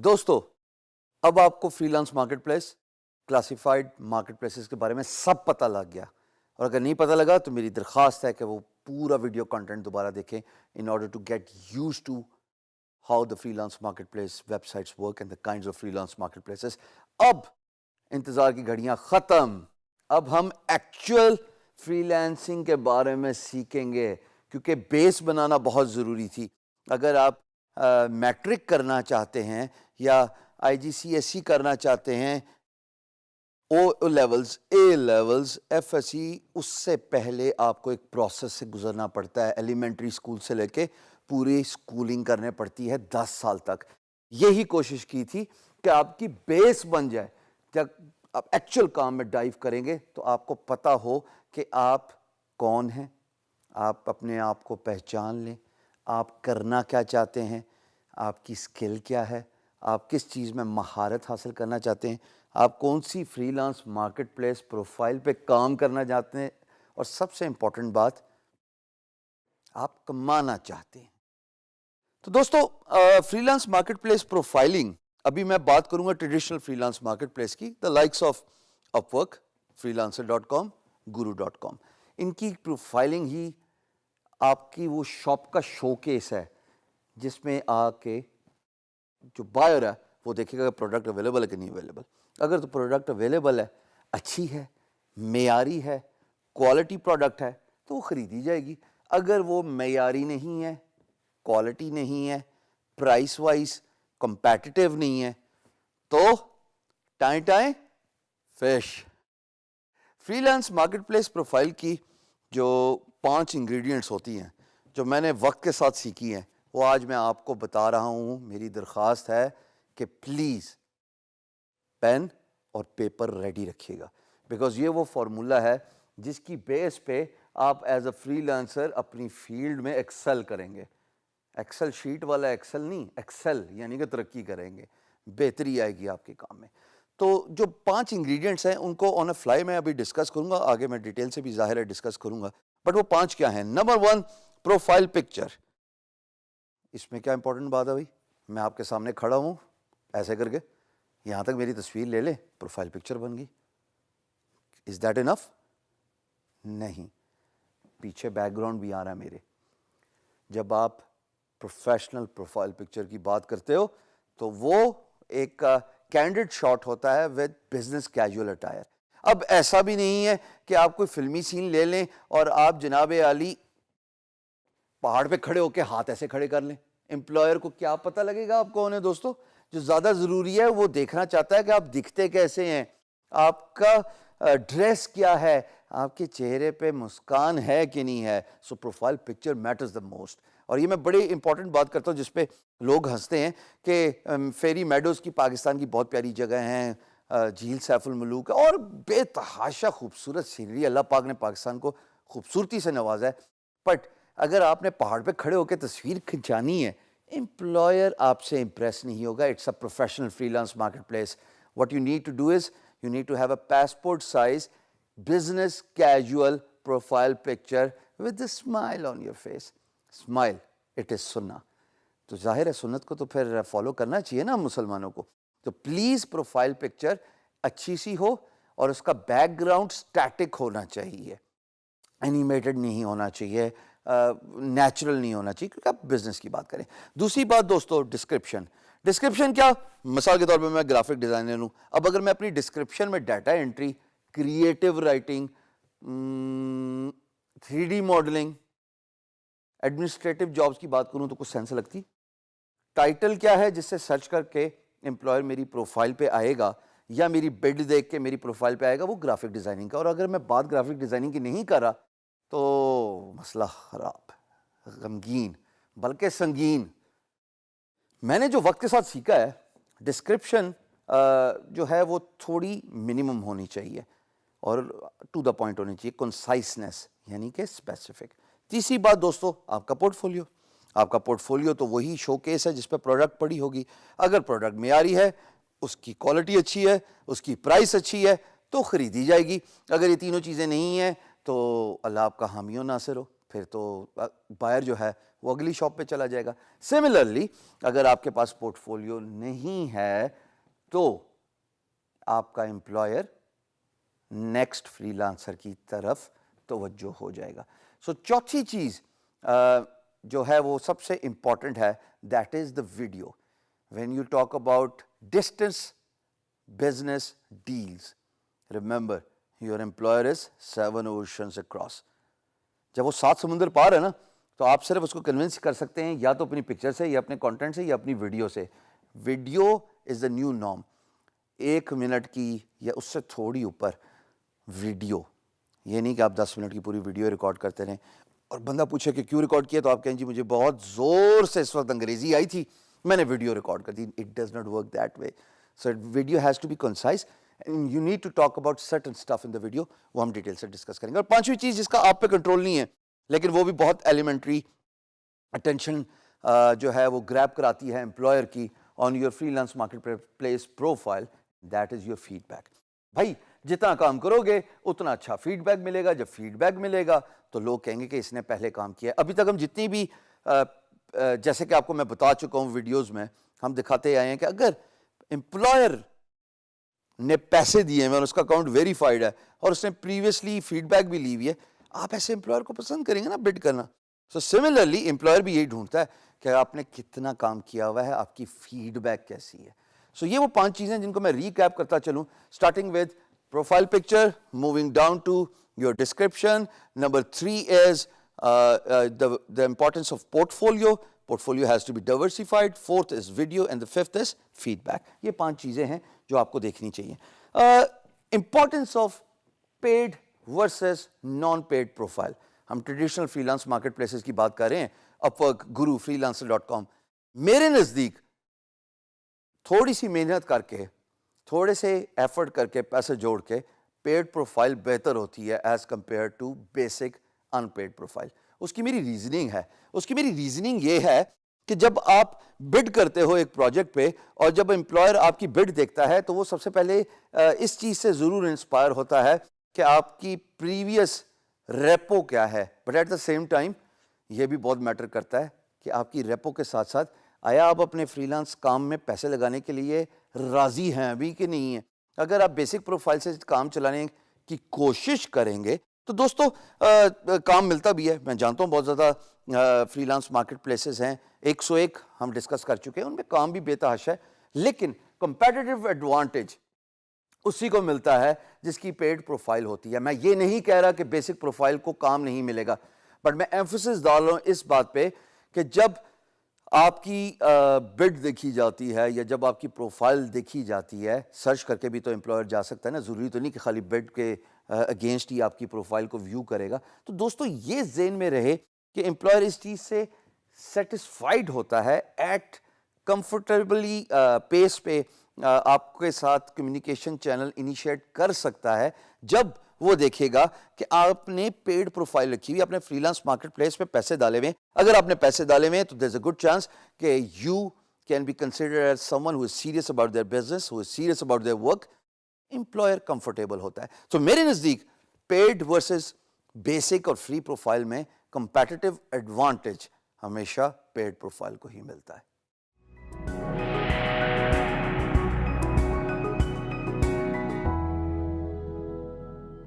دوستو اب آپ کو free lance market place classified market places کے بارے میں سب پتہ لگ گیا، اور اگر نہیں پتہ لگا تو میری درخواست ہے کہ وہ پورا ویڈیو کنٹینٹ دوبارہ دیکھیں in order to get used to how the freelance marketplace websites work and the kinds of freelance marketplaces. اب انتظار کی گھڑیاں ختم، اب ہم ایکچوئل فری لانسنگ کے بارے میں سیکھیں گے، کیونکہ بیس بنانا بہت ضروری تھی۔ اگر آپ میٹرک کرنا چاہتے ہیں یا آئی جی سی ایس سی کرنا چاہتے ہیں، O levels, A levels, F S C, اس سے پہلے آپ کو ایک پروسیس سے گزرنا پڑتا ہے۔ ایلیمنٹری اسکول سے لے کے پوری اسکولنگ کرنے پڑتی ہے 10 سال تک۔ یہی کوشش کی تھی کہ آپ کی بیس بن جائے، جب آپ ایکچوئل کام میں ڈائیو کریں گے تو آپ کو پتہ ہو کہ آپ کون ہیں، آپ اپنے آپ کو پہچان لیں، آپ کرنا کیا چاہتے ہیں، آپ کی اسکل کیا ہے، آپ کس چیز میں مہارت حاصل کرنا چاہتے ہیں، آپ کون سی freelance marketplace profile پہ کام کرنا چاہتے ہیں، اور سب سے امپورٹنٹ بات، آپ کمانا چاہتے ہیں۔ تو دوستو freelance marketplace profiling, ابھی میں بات کروں گا traditional freelance marketplace کی، the likes of Upwork, freelancer.com، guru.com۔ ان کی پروفائلنگ ہی آپ کی وہ شاپ کا شو کیس ہے، جس میں آ کے جو بائر ہے وہ دیکھے گا کہ پروڈکٹ اویلیبل ہے کہ نہیں اویلیبل۔ اگر تو پروڈکٹ اویلیبل ہے، اچھی ہے، معیاری ہے، کوالٹی پروڈکٹ ہے تو وہ خریدی جائے گی۔ اگر وہ معیاری نہیں ہے، کوالٹی نہیں ہے، پرائس وائز کمپیٹیٹیو نہیں ہے تو ٹائیں فش۔ Freelance marketplace profile کی جو 5 انگریڈینٹس ہوتی ہیں جو میں نے وقت کے ساتھ سیکھی ہیں، وہ آج میں آپ کو بتا رہا ہوں۔ میری درخواست ہے کہ پلیز پین اور پیپر ریڈی رکھیے گا، بیکاز یہ وہ فارمولہ ہے جس کی بیس پہ آپ ایز اے فری لانسر اپنی فیلڈ میں ایکسل کریں گے۔ ایکسل شیٹ والا ایکسل نہیں، ایکسل یعنی کہ ترقی کریں گے، بہتری آئے گی آپ کے کام میں۔ تو جو 5 انگریڈینٹس ہیں ان کو آن اے فلائی میں ابھی ڈسکس کروں گا، آگے میں ڈیٹیل سے بھی ظاہر ہے ڈسکس کروں گا، بٹ وہ 5 کیا ہیں؟ Number 1، profile picture. اس میں کیا امپورٹنٹ بات ہے بھائی؟ میں آپ کے سامنے کھڑا ہوں ایسے کر کے، یہاں تک میری تصویر لے لیں، پروفائل پکچر بن گئی۔ از دیٹ انف؟ نہیں، پیچھے بیک گراؤنڈ بھی آ رہا ہے میرے۔ جب آپ پروفیشنل پروفائل پکچر کی بات کرتے ہو تو وہ ایک کینڈیڈ شاٹ ہوتا ہے ود بزنس کیجول اٹائر۔ اب ایسا بھی نہیں ہے کہ آپ کوئی فلمی سین لے لیں اور آپ جناب عالی پہاڑ پہ کھڑے ہو کے ہاتھ ایسے کھڑے کر لیں۔ امپلائر کو کیا پتہ لگے گا آپ کون ہیں دوستو؟ جو زیادہ ضروری ہے وہ دیکھنا چاہتا ہے کہ آپ دکھتے کیسے ہیں، آپ کا ڈریس کیا ہے، آپ کے چہرے پہ مسکان ہے کہ نہیں ہے۔ So profile picture matters the most. اور یہ میں بڑی امپورٹنٹ بات کرتا ہوں جس پہ لوگ ہنستے ہیں کہ فیری میڈوز کی پاکستان کی بہت پیاری جگہ ہیں، جھیل سیف الملوک اور بے تحاشا خوبصورت سینری، اللہ پاک نے پاکستان کو خوبصورتی سے نوازا ہے، بٹ اگر آپ نے پہاڑ پہ کھڑے ہو کے تصویر کھنچانی ہے، امپلائر آپ سے امپریس نہیں ہوگا۔ It's a professional freelance marketplace. What you need to do is you need to have a passport size business casual profile picture with a smile on your face. Smile, it is سنہ۔ تو ظاہر ہے سنت کو تو پھر follow کرنا چاہیے نا مسلمانوں کو۔ تو پلیز پروفائل پکچر اچھی سی ہو اور اس کا بیک گراؤنڈ اسٹیٹک ہونا چاہیے، اینیمیٹڈ نہیں ہونا چاہیے، نیچرل نہیں ہونا چاہیے، کیونکہ آپ بزنس کی بات کریں۔ دوسری بات دوستو، ڈسکرپشن۔ ڈسکرپشن کیا؟ مثال کے طور پہ میں گرافک ڈیزائنر ہوں، اب اگر میں اپنی ڈسکرپشن میں data entry, creative writing, 3D modelling, administrative jobs کی بات کروں تو کچھ سینس لگتی؟ ٹائٹل کیا ہے جس سے سرچ کر کے امپلائر میری پروفائل پہ آئے گا یا میری بڈ دیکھ کے میری پروفائل پہ آئے گا؟ وہ گرافک ڈیزائننگ کا۔ اور اگر میں بات گرافک ڈیزائننگ کی نہیں کر رہا تو مسئلہ خراب، غمگین، بلکہ سنگین۔ میں نے جو وقت کے ساتھ سیکھا ہے، ڈسکرپشن جو ہے وہ تھوڑی منیمم ہونی چاہیے اور ٹو دا پوائنٹ ہونی چاہیے، کنسائسنس یعنی کہ اسپیسیفک۔ تیسری بات دوستو، آپ کا پورٹ فولیو۔ آپ کا پورٹ فولیو تو وہی شو کیس ہے جس پہ پروڈکٹ پڑی ہوگی۔ اگر پروڈکٹ معیاری ہے، اس کی کوالٹی اچھی ہے، اس کی پرائس اچھی ہے تو خریدی جائے گی۔ اگر یہ تینوں چیزیں نہیں ہیں تو اللہ آپ کا حامی و ناصر ہو، پھر تو بائر جو ہے وہ اگلی شاپ پہ چلا جائے گا. سملرلی اگر آپ کے پاس پورٹ فولیو نہیں ہے تو آپ کا امپلائر نیکسٹ فری لانسر کی طرف توجہ ہو جائے گا. سو چوتھی چیز جو ہے وہ سب سے امپورٹنٹ ہے, that is the video. When you talk about distance business deals, remember your employer is 7 oceans across. جب وہ 7 سمندر پار ہے نا, تو آپ صرف اس کو کنونس کر سکتے ہیں یا تو اپنی پکچر سے, یا اپنے کانٹینٹ سے, یا اپنی ویڈیو سے. Video is the new norm. 1 minute کی یا اس سے تھوڑی اوپر ویڈیو, یہ نہیں کہ آپ 10 منٹ کی پوری ویڈیو ریکارڈ کرتے رہیں اور بندہ پوچھے کہ کیوں ریکارڈ کیا, تو آپ کہیں جی مجھے بہت زور سے اس وقت انگریزی آئی تھی, میں نے ویڈیو ریکارڈ کر دی. It does not work that way. So video has to be concise and you need to talk about certain stuff in the video. وہ ہم ڈیٹیل سے ڈسکس کریں گے. اور پانچویں چیز جس کا آپ پہ کنٹرول نہیں ہے لیکن وہ بھی بہت ایلیمنٹری اٹینشن جو ہے وہ گریب کراتی ہے امپلائر کی on your freelance marketplace profile, that is your feedback. بھائی جتنا کام کرو گے اتنا اچھا فیڈ بیک ملے گا. جب فیڈ بیک ملے گا تو لوگ کہیں گے کہ اس نے پہلے کام کیا ہے. ابھی تک ہم جتنی بھی جیسے کہ آپ کو میں بتا چکا ہوں ویڈیوز میں, ہم دکھاتے آئے ہیں کہ اگر امپلائر نے پیسے دیے ہیں اور اس کا اکاؤنٹ ویریفائڈ ہے اور اس نے پریویسلی فیڈ بیک بھی لی ہوئی ہے, آپ ایسے امپلائر کو پسند کریں گے نا بڈ کرنا. سو سملرلی امپلائر بھی یہی ڈھونڈتا ہے کہ آپ نے کتنا کام کیا ہوا ہے, آپ کی فیڈ بیک کیسی ہے. سو یہ وہ 5 چیزیں جن کو میں ریکیپ کرتا چلوں, starting with profile picture, moving down to your description. Number 3 is the importance of portfolio. Portfolio has to be diversified. 4th is video and the 5th is feedback. یہ 5 چیزیں ہیں جو آپ کو دیکھنی چاہیے. Importance of paid versus non-paid profile. ہم traditional freelance market places کی بات کر رہے ہیں, اپورک, گرو, freelancer.com. میرے نزدیک تھوڑی سی محنت کر کے, تھوڑے سے ایفرٹ کر کے, پیسے جوڑ کے پیڈ پروفائل بہتر ہوتی ہے as compare to basic unpaid profile. اس کی میری ریزننگ یہ ہے کہ جب آپ بڈ کرتے ہو ایک پروجیکٹ پہ اور جب امپلائر آپ کی بڈ دیکھتا ہے تو وہ سب سے پہلے اس چیز سے ضرور انسپائر ہوتا ہے کہ آپ کی پریویس ریپو کیا ہے. But at the same time یہ بھی بہت میٹر کرتا ہے کہ آپ کی ریپو کے ساتھ ساتھ آیا آپ اپنے فری لانس کام میں پیسے لگانے کے لیے راضی ہیں ابھی کہ نہیں ہیں. اگر آپ بیسک پروفائل سے کام چلانے کی کوشش کریں گے تو دوستو کام ملتا بھی ہے. میں جانتا ہوں بہت زیادہ فری لانس مارکیٹ پلیسز ہیں, 101 ہم ڈسکس کر چکے ہیں, ان میں کام بھی بے تحاشا ہے, لیکن کمپیٹیٹو ایڈوانٹیج اسی کو ملتا ہے جس کی پیڈ پروفائل ہوتی ہے. میں یہ نہیں کہہ رہا کہ بیسک پروفائل کو کام نہیں ملے گا, بٹ میں ایمفسس ڈال رہا ہوں اس بات پہ کہ جب آپ کی بڈ دیکھی جاتی ہے یا جب آپ کی پروفائل دیکھی جاتی ہے, سرچ کر کے بھی تو امپلائر جا سکتا ہے نا, ضروری تو نہیں کہ خالی بڈ کے اگینسٹ ہی آپ کی پروفائل کو ویو کرے گا. تو دوستو یہ ذہن میں رہے کہ امپلائر اس چیز سے سیٹسفائیڈ ہوتا ہے, ایٹ کمفرٹیبلی پیس پہ آپ کے ساتھ کمیونیکیشن چینل انیشیٹ کر سکتا ہے جب وہ دیکھے گا کہ آپ نے پیڈ پروفائل رکھی ہوئی, اپنے فری لانس مارکیٹ پلیس پہ پیسے ڈالے ہوئے ہیں. اگر آپ نے پیسے ڈالے ہوئے ہیں تو there's a good chance کہ you can be considered as someone who is serious about their business, who is serious about their work. Employer comfortable ہوتا ہے. تو میرے نزدیک پیڈ ورسز بیسک اور فری پروفائل میں کمپیٹیٹو ایڈوانٹیج ہمیشہ paid profile کو ہی ملتا ہے.